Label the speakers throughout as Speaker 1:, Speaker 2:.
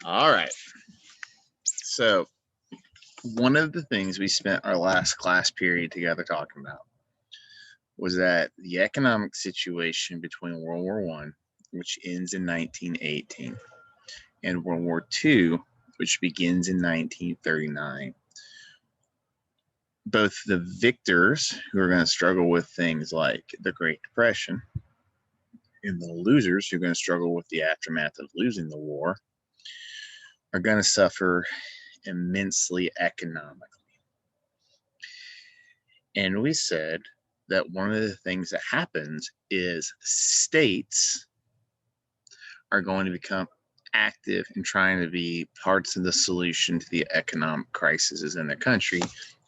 Speaker 1: All right. So, one of the things we spent our last class period together talking about was that the economic situation between World War One, which ends in 1918, and World War Two, which begins in 1939. Both the victors, who are going to struggle with things like the Great Depression, and the losers, who are going to struggle with the aftermath of losing the war, are going to suffer immensely economically. And we said that one of the things that happens is states are going to become active in trying to be parts of the solution to the economic crises in their country,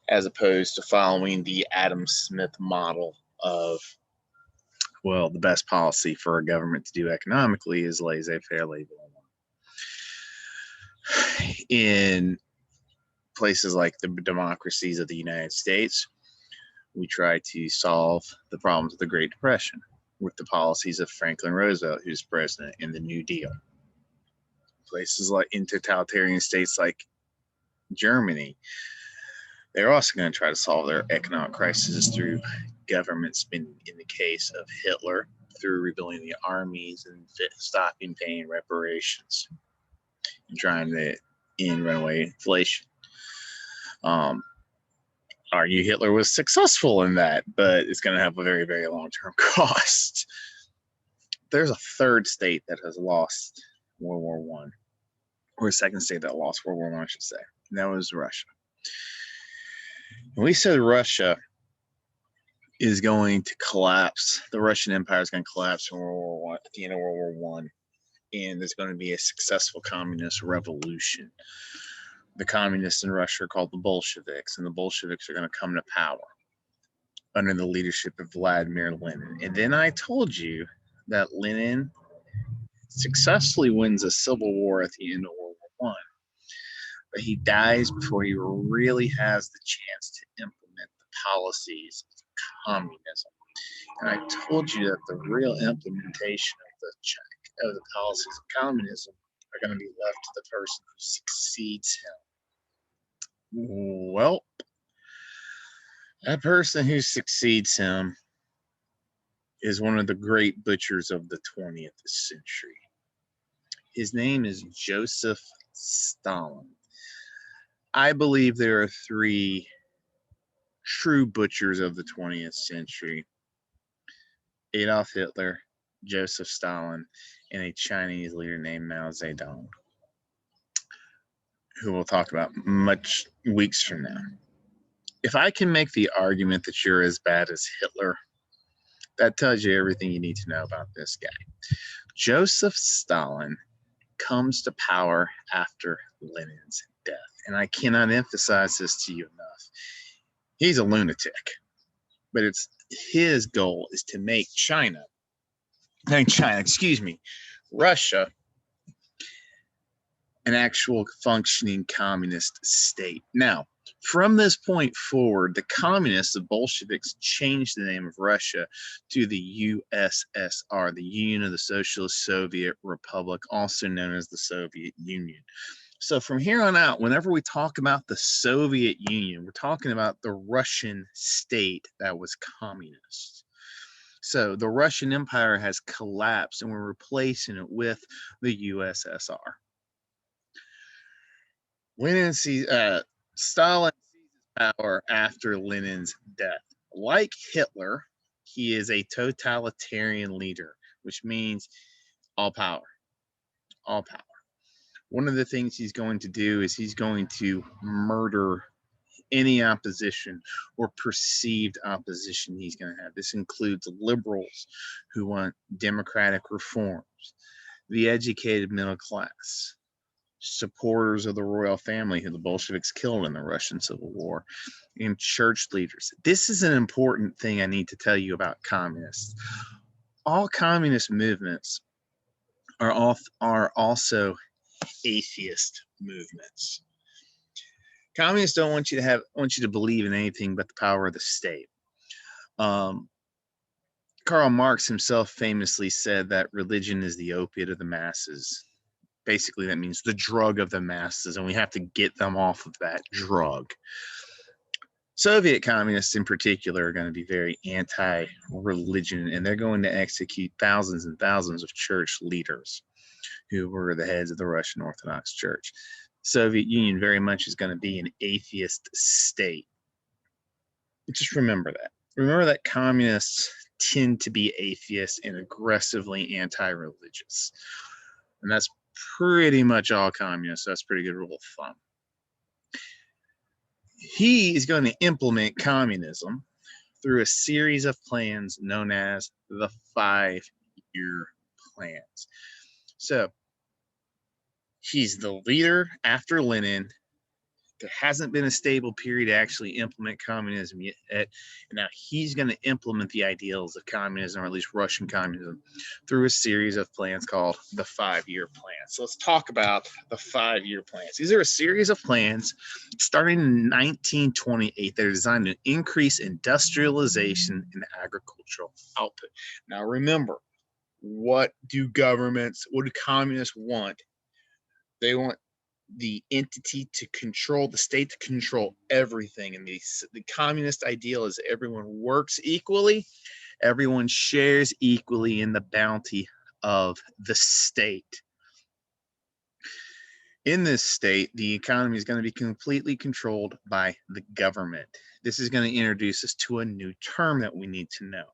Speaker 1: as opposed to following the Adam Smith model of, well, the best policy for a government to do economically is laissez-faire, leave it alone. In places like the democracies of the United States, we try to solve the problems of the Great Depression with the policies of Franklin Roosevelt, who's president, and the New Deal. Places like in totalitarian states like Germany, they're also going to try to solve their economic crisis through government spending. In the case of Hitler, through rebuilding the armies and stopping paying reparations and trying to end runaway inflation. Argue Hitler was successful in that, but it's going to have a very, very long-term cost. There's a third state that has lost World War One, or a second state that lost World War One, I should say. And that was Russia. And we said Russia is going to collapse. The Russian Empire is going to collapse in World War One, at the end of World War One, and there's going to be a successful communist revolution. The communists in Russia are called the Bolsheviks, and the Bolsheviks are going to come to power under the leadership of Vladimir Lenin. And then I told you that Lenin successfully wins a civil war at the end of World War One, but he dies before he really has the chance to implement the policies of communism. And I told you that the real implementation of the policies of communism are going to be left to the person who succeeds him. Well, that person who succeeds him is one of the great butchers of the 20th century. His name is Joseph Stalin. I believe there are three true butchers of the 20th century: Adolf Hitler, Joseph Stalin, and a Chinese leader named Mao Zedong, who we'll talk about much weeks from now. If I can make the argument that you're as bad as Hitler, that tells you everything you need to know about this guy. Joseph Stalin comes to power after Lenin's death, and I cannot emphasize this to you enough. He's a lunatic, but it's his goal is to make Russia, an actual functioning communist state. Now, from this point forward, the communists, the Bolsheviks, changed the name of Russia to the USSR, the Union of the Socialist Soviet Republic, also known as the Soviet Union. So from here on out, whenever we talk about the Soviet Union, we're talking about the Russian state that was communist. So the Russian Empire has collapsed, and we're replacing it with the USSR. Stalin seizes power after Lenin's death. Like Hitler, he is a totalitarian leader, which means all power. All power. One of the things he's going to do is he's going to murder any opposition or perceived opposition he's going to have. This includes liberals who want democratic reforms, the educated middle class, supporters of the royal family who the Bolsheviks killed in the Russian Civil War, and church leaders. This is an important thing I need to tell you about communists. All communist movements are also atheist movements. Communists don't want you to believe in anything but the power of the state. Karl Marx himself famously said that religion is the opiate of the masses. Basically, that means the drug of the masses, and we have to get them off of that drug. Soviet communists in particular are going to be very anti-religion, and they're going to execute thousands and thousands of church leaders who were the heads of the Russian Orthodox Church. Soviet Union very much is going to be an atheist state. Just remember that. Remember that communists tend to be atheists and aggressively anti-religious. And that's pretty much all communists. That's a pretty good rule of thumb. He is going to implement communism through a series of plans known as the FiveYear Plans. So he's the leader after Lenin. There hasn't been a stable period to actually implement communism yet. And now he's going to implement the ideals of communism, or at least Russian communism, through a series of plans called the FiveYear Plans. So let's talk about the FiveYear Plans. These are a series of plans starting in 1928 that are designed to increase industrialization and agricultural output. Now remember, what do communists want? They want the entity to control, the state to control everything. And the communist ideal is everyone works equally, everyone shares equally in the bounty of the state. In this state, the economy is going to be completely controlled by the government. This is going to introduce us to a new term that we need to know.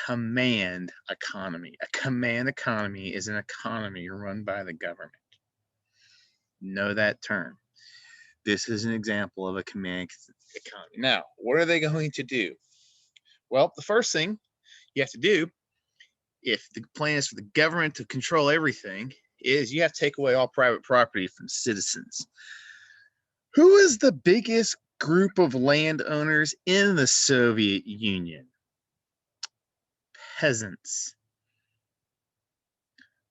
Speaker 1: Command economy. A command economy is an economy run by the government. Know that term. This is an example of a command economy. Now, what are they going to do? Well, the first thing you have to do, if the plan is for the government to control everything, is you have to take away all private property from citizens. Who is the biggest group of landowners in the Soviet Union? Peasants.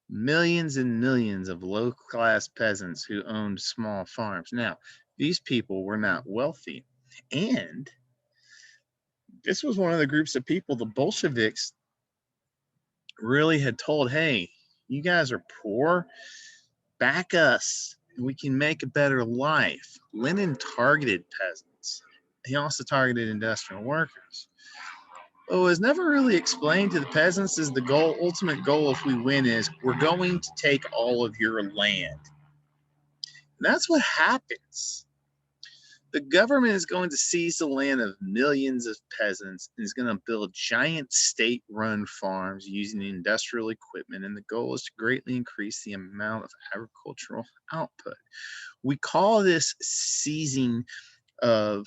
Speaker 1: Millions and millions of low-class peasants who owned small farms. Now, these people were not wealthy, and this was one of the groups of people the Bolsheviks really had told, hey, you guys are poor, back us, and we can make a better life. Lenin targeted peasants. He also targeted industrial workers. What was never really explained to the peasants is the ultimate goal if we win is we're going to take all of your land. And that's what happens. The government is going to seize the land of millions of peasants and is going to build giant state-run farms using industrial equipment, and the goal is to greatly increase the amount of agricultural output. We call this seizing of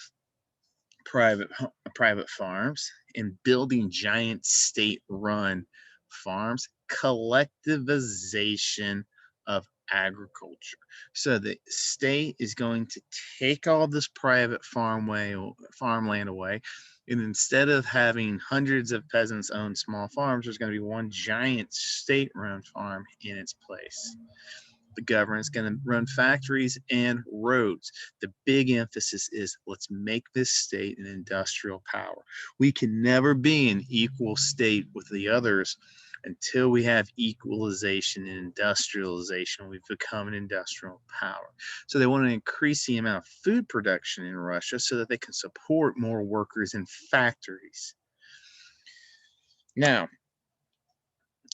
Speaker 1: private farms and building giant state-run farms, collectivization of agriculture. So the state is going to take all this private farmland away, and instead of having hundreds of peasants own small farms, there's going to be one giant state-run farm in its place. The government's going to run factories and roads. The big emphasis is let's make this state an industrial power. We can never be an equal state with the others until we have equalization and industrialization. We've become an industrial power. So they want to increase the amount of food production in Russia so that they can support more workers in factories. Now,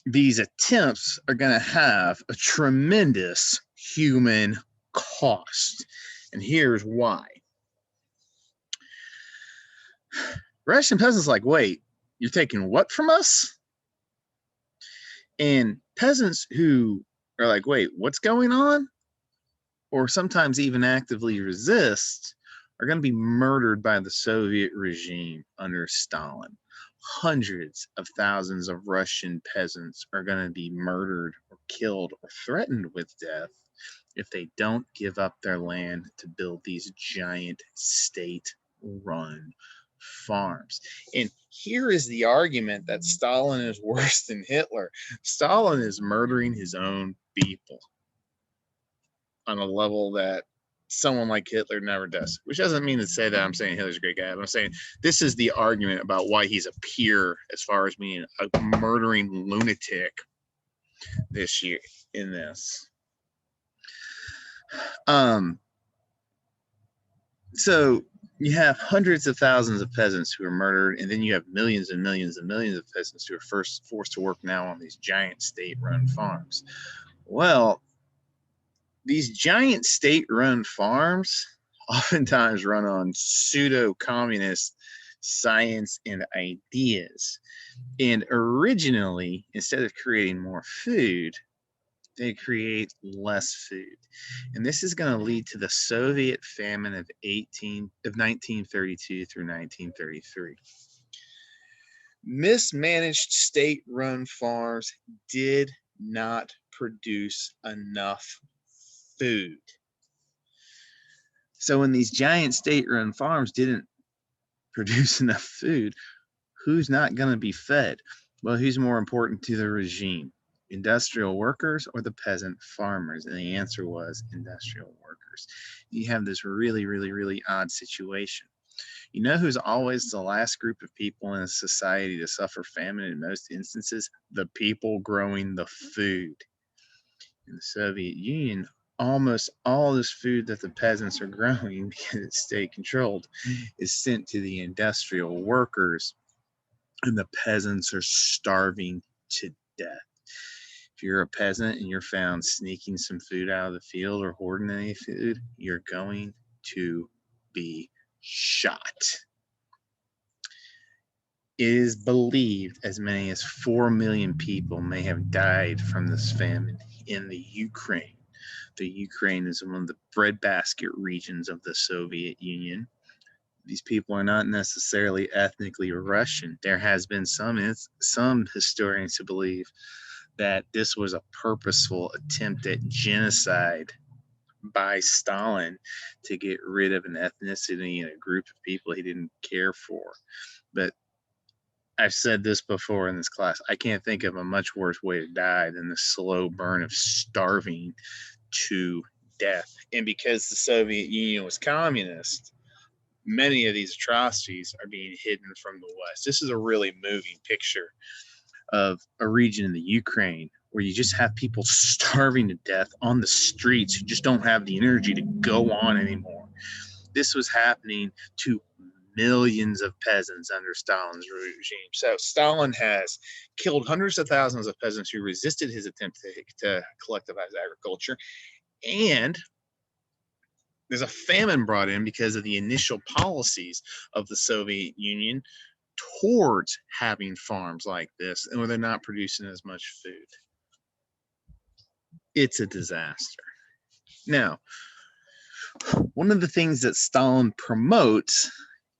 Speaker 1: these attempts are going to have a tremendous human cost. And here's why. Russian peasants are like, wait, you're taking what from us? And peasants who are like, wait, what's going on? Or sometimes even actively resist are going to be murdered by the Soviet regime under Stalin. Hundreds of thousands of Russian peasants are going to be murdered or killed or threatened with death if they don't give up their land to build these giant state-run farms. And here is the argument that Stalin is worse than Hitler. Stalin is murdering his own people on a level that someone like Hitler never does, which doesn't mean to say that I'm saying Hitler's a great guy. But I'm saying this is the argument about why he's a peer as far as being a murdering lunatic this year in this. So you have hundreds of thousands of peasants who are murdered, and then you have millions and millions and millions of peasants who are forced to work now on these giant state-run farms. Well, these giant state-run farms oftentimes run on pseudo-communist science and ideas. And originally, instead of creating more food, they create less food. And this is going to lead to the Soviet famine of 1932 through 1933. Mismanaged state-run farms did not produce enough food. So when these giant state-run farms didn't produce enough food, who's not going to be fed? Well, who's more important to the regime? Industrial workers or the peasant farmers? And the answer was industrial workers. You have this really, really, really odd situation. You know who's always the last group of people in a society to suffer famine in most instances? The people growing the food. In the Soviet Union, almost all this food that the peasants are growing, because it's state controlled, is sent to the industrial workers, and the peasants are starving to death. If you're a peasant and you're found sneaking some food out of the field or hoarding any food, you're going to be shot. It is believed as many as 4 million people may have died from this famine in the Ukraine. The Ukraine is one of the breadbasket regions of the Soviet Union. These people are not necessarily ethnically Russian. There has been some historians who believe that this was a purposeful attempt at genocide by Stalin to get rid of an ethnicity and a group of people he didn't care for. But I've said this before in this class, I can't think of a much worse way to die than the slow burn of starving to death. And because the Soviet Union was communist, many of these atrocities are being hidden from the West. This is a really moving picture of a region in the Ukraine where you just have people starving to death on the streets who just don't have the energy to go on anymore. This was happening to millions of peasants under Stalin's regime. So Stalin has killed hundreds of thousands of peasants who resisted his attempt to collectivize agriculture. And there's a famine brought in because of the initial policies of the Soviet Union towards having farms like this, and where they're not producing as much food. It's a disaster. Now, one of the things that Stalin promotes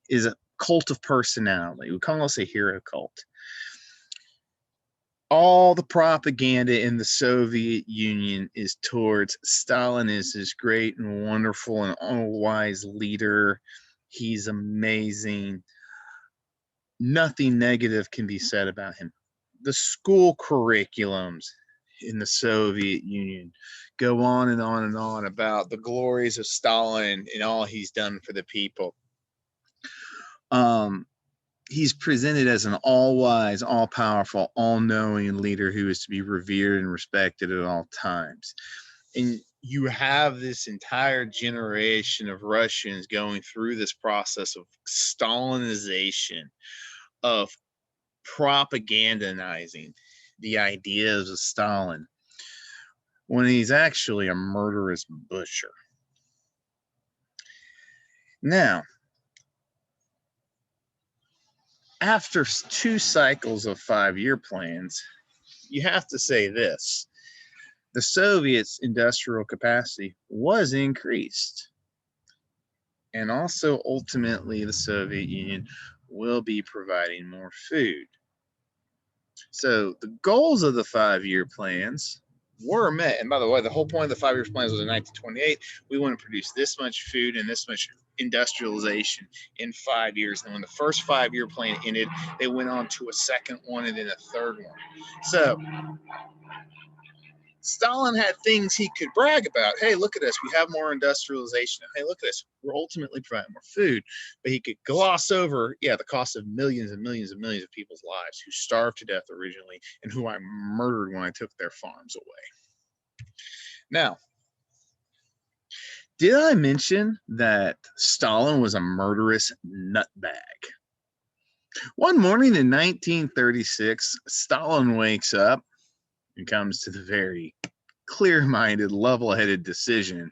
Speaker 1: is a cult of personality. We call this a hero cult. All the propaganda in the Soviet Union is towards Stalin is this great and wonderful and all-wise leader. He's amazing. Nothing negative can be said about him. The school curriculums in the Soviet Union go on and on and on about the glories of Stalin and all he's done for the people. He's presented as an all-wise, all-powerful, all-knowing leader who is to be revered and respected at all times. And you have this entire generation of Russians going through this process of Stalinization, of propagandizing the ideas of Stalin when he's actually a murderous butcher. Now, after 2 cycles of 5-year plans, you have to say this. The Soviets' industrial capacity was increased. And also, ultimately, the Soviet Union will be providing more food. So the goals of the 5-year plans were met. And by the way, the whole point of the 5-year plans was in 1928. We want to produce this much food and this much industrialization in 5 years. And when the first 5-year plan ended, they went on to a second one and then a third one. So Stalin had things he could brag about. Hey, look at us. We have more industrialization. Hey, look at us. We're ultimately providing more food. But he could gloss over, the cost of millions and millions and millions of people's lives who starved to death originally and who I murdered when I took their farms away. Now, Did I mention that Stalin was a murderous nutbag? One morning in 1936, Stalin wakes up and comes to the very clear-minded, level-headed decision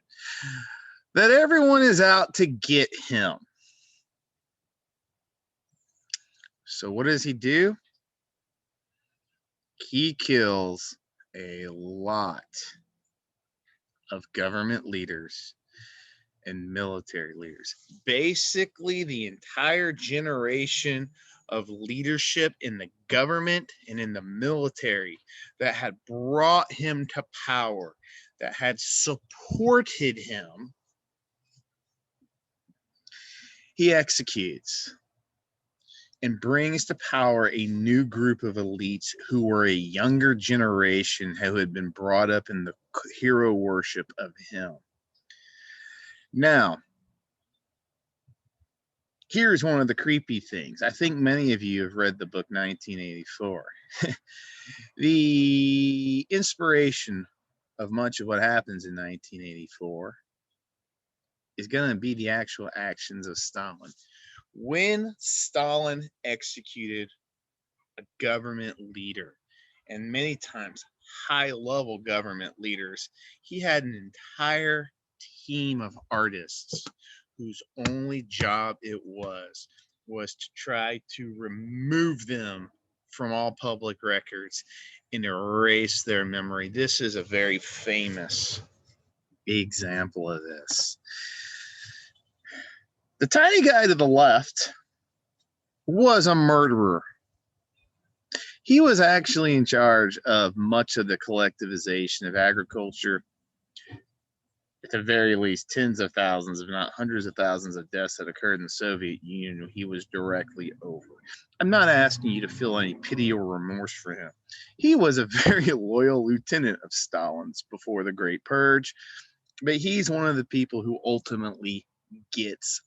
Speaker 1: that everyone is out to get him. So what does he do? He kills a lot of government leaders and military leaders. Basically, the entire generation of leadership in the government and in the military that had brought him to power, that had supported him, he executes and brings to power a new group of elites who were a younger generation who had been brought up in the hero worship of him. Now, here's one of the creepy things. I think many of you have read the book 1984. The inspiration of much of what happens in 1984 is going to be the actual actions of Stalin. When Stalin executed a government leader, and many times high-level government leaders, he had an entire team of artists whose only job it was to try to remove them from all public records and erase their memory. This is a very famous example of this. The tiny guy to the left was a murderer. He was actually in charge of much of the collectivization of agriculture. At the very least, tens of thousands, if not hundreds of thousands of deaths that occurred in the Soviet Union, he was directly over. I'm not asking you to feel any pity or remorse for him. He was a very loyal lieutenant of Stalin's before the Great Purge, but he's one of the people who ultimately gets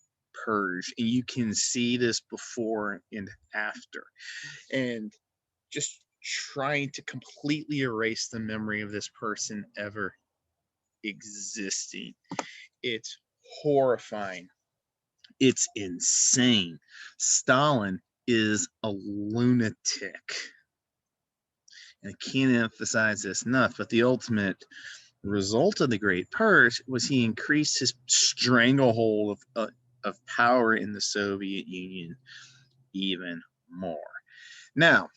Speaker 1: purged, and you can see this before and after. And just trying to completely erase the memory of this person ever existing. It's horrifying. It's insane. Stalin is a lunatic. And I can't emphasize this enough, but the ultimate result of the Great Purge was he increased his stranglehold of power in the Soviet Union even more. Now,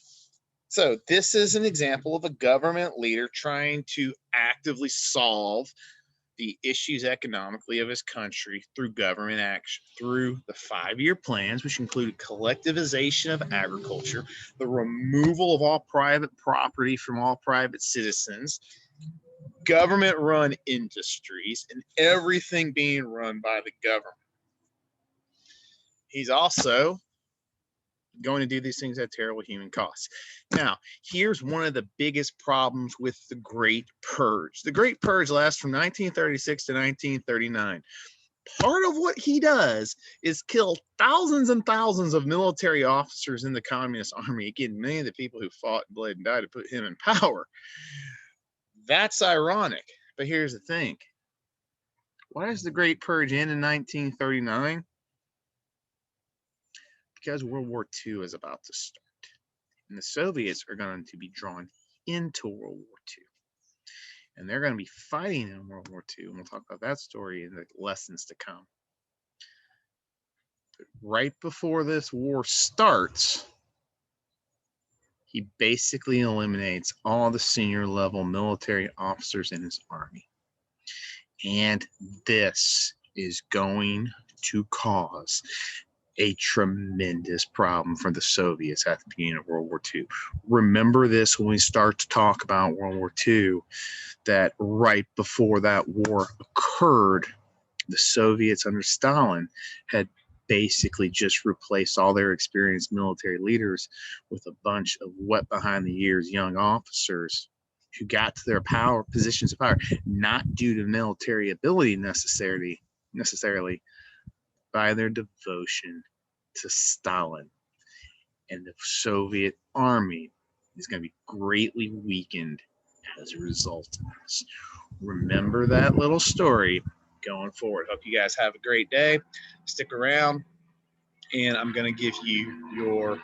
Speaker 1: so this is an example of a government leader trying to actively solve the issues economically of his country through government action, through the 5-year plans, which included collectivization of agriculture, the removal of all private property from all private citizens, government-run industries, and everything being run by the government. He's also going to do these things at terrible human costs. Now, here's one of the biggest problems with the Great Purge. The Great Purge lasts from 1936 to 1939. Part of what he does is kill thousands and thousands of military officers in the Communist Army. Again, many of the people who fought, bled, and died to put him in power. That's ironic. But here's the thing. Why does the Great Purge end in 1939? Because World War II is about to start. And the Soviets are going to be drawn into World War II. And they're going to be fighting in World War II. And we'll talk about that story in the lessons to come. But right before this war starts, he basically eliminates all the senior level military officers in his army. And this is going to cause a tremendous problem for the Soviets at the beginning of World War II. Remember this when we start to talk about World War II, that right before that war occurred, the Soviets under Stalin had basically just replaced all their experienced military leaders with a bunch of wet behind the ears young officers who got to their positions of power, not due to military ability necessarily, by their devotion to Stalin. And the Soviet army is going to be greatly weakened as a result of this. Remember that little story, going forward. Hope you guys have a great day. Stick around, and I'm going to give you your